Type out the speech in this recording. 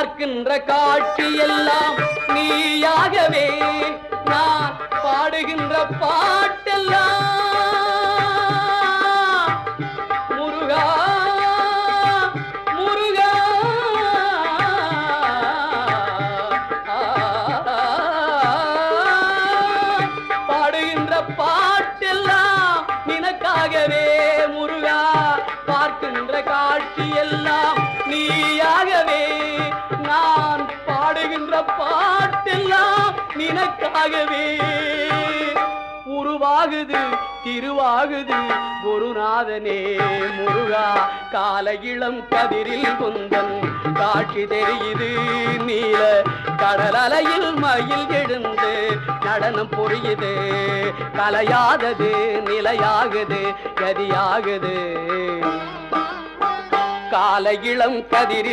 பார்க்கின்ற காட்சி எல்லாம் நீயாகவே நான் பாடுகின்ற பாட்டெல்லாம் முருகா முருகா பாடுகின்ற பாட்டெல்லாம் நினக்காகவே முருகா பார்க்கின்ற காட்சி எல்லாம் நீயாகவே நான் பாடுகின்ற பாட்டெல்லாம் நினக்காகவே உருவாகுது திருவாகுது குருநாதனே முருகா கால இளம் கதிரில் குந்தன் காட்சி தெரியுது நீல கடல் அலையில் மயில் எழுந்து நடனம் புரியுது கலையாதது நிலையாகுது கதியாகுது கால இளம் கதிரில்